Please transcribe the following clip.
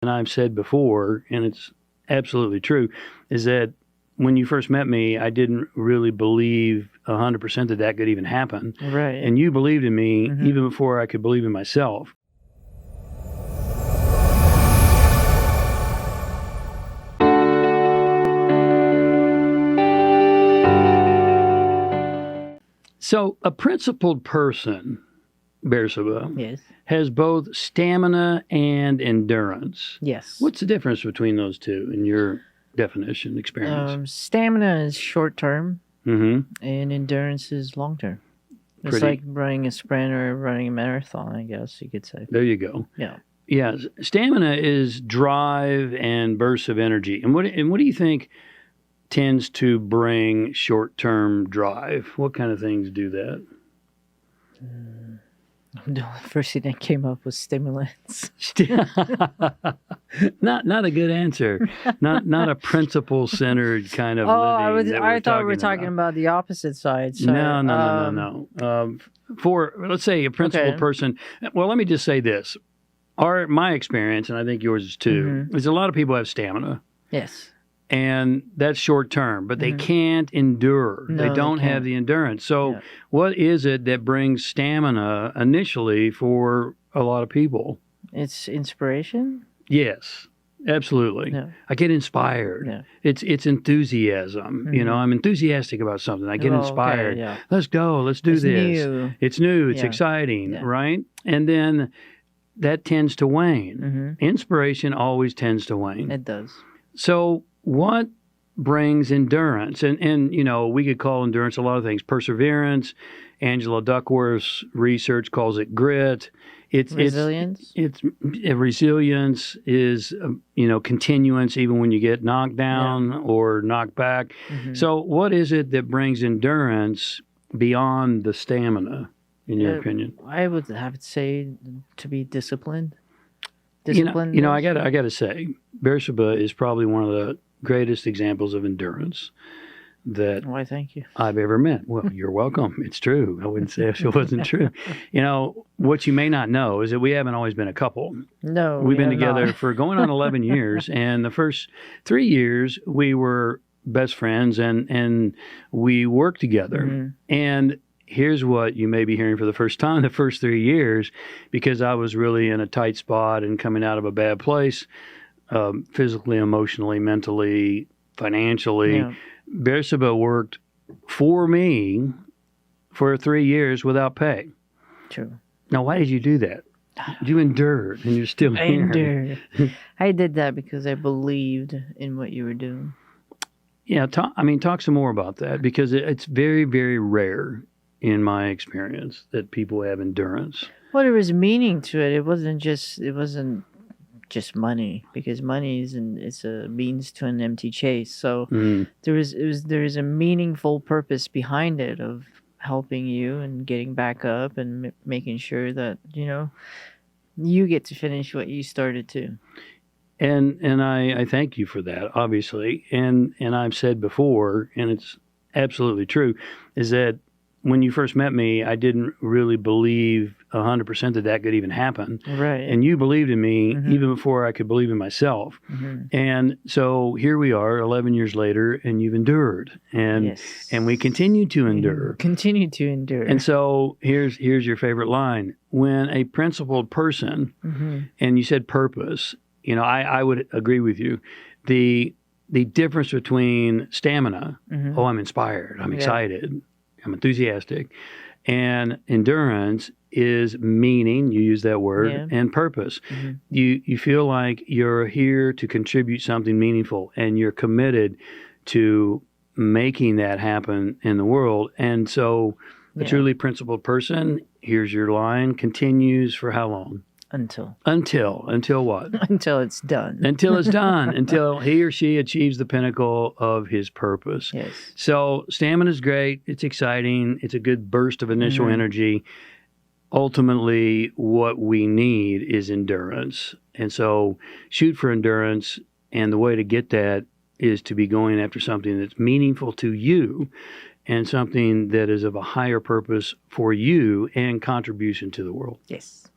And I've said before, and it's absolutely true, is that when you first met me, I didn't really believe 100% that that could even happen. Right. And you believed in me even before I could believe in myself. So a principled person, Bersaba, Yes. has both stamina and endurance. Yes. What's the difference between those two in your definition, experience? Stamina is short term, Mm-hmm. and endurance is long term. It's Pretty- like running a sprint or running a marathon, I guess you could say. There you go. Yeah. Yeah, stamina is drive and bursts of energy. And what do you think tends to bring short-term drive? What kind of things do that? The first thing that came up was stimulants. Not a good answer. Not a principle-centered kind of living. I thought we were talking about the opposite side. So, No. For, let's say, a principled person. Well, let me just say this. My experience, and I think yours is too, is a lot of people have stamina. Yes. And that's short term, but they can't endure. No, they they don't have can't. the endurance. So, what is it that brings stamina initially for a lot of people? It's inspiration. Yes, absolutely. Yeah. I get inspired. Yeah. It's enthusiasm. You know, I'm enthusiastic about something. I get inspired. Okay, yeah. Let's go. Let's do It's this. new. It's new. It's Yeah. exciting, Yeah. right? And then that tends to wane. Inspiration always tends to wane. It does. So what brings endurance? And you know, we could call endurance a lot of things. Perseverance. Angela Duckworth's research calls it grit. Resilience. Resilience is continuance even when you get knocked down or knocked back. So what is it that brings endurance beyond the stamina, in your opinion? I would have to say to be disciplined. I gotta say, Beersheba is probably one of the greatest examples of endurance that Why, thank you. I've ever met. Well, you're welcome. It's true. I wouldn't say if it wasn't true. You know, what you may not know is that we haven't always been a couple. No, We've been have together not. for going on 11 years, and the first 3 years we were best friends, and we worked together. And here's what you may be hearing for the first time: the first 3 years, because I was really in a tight spot and coming out of a bad place, physically, emotionally, mentally, financially. Yeah. Beersheba worked for me for 3 years without pay. True. Now, why did you do that? You endured, and you're still I here. endured. I did that because I believed in what you were doing. Yeah, talk some more about that, because it's very, very rare in my experience that people have endurance. Well, there was meaning to it. It wasn't just money, because money it's a means to an empty chase. So there is a meaningful purpose behind it of helping you and getting back up and making sure that you get to finish what you started too. And I thank you for that, obviously. And I've said before, and it's absolutely true, is that when you first met me, I didn't really believe 100% that that could even happen. Right. And you believed in me even before I could believe in myself. And so here we are 11 years later, and you've endured. And we continue to endure. Continue to endure. And so here's your favorite line. When a principled person, and you said purpose, I would agree with you. The difference between stamina, I'm inspired, I'm excited, I'm enthusiastic, and endurance is meaning, you use that word, and purpose. You feel like you're here to contribute something meaningful, and you're committed to making that happen in the world. And so a truly principled person, here's your line, continues for how long? Until what? Until it's done. Until it's done. Until he or she achieves the pinnacle of his purpose. Yes. So stamina is great. It's exciting. It's a good burst of initial energy. Ultimately, what we need is endurance. And so shoot for endurance. And the way to get that is to be going after something that's meaningful to you and something that is of a higher purpose for you and contribution to the world. Yes.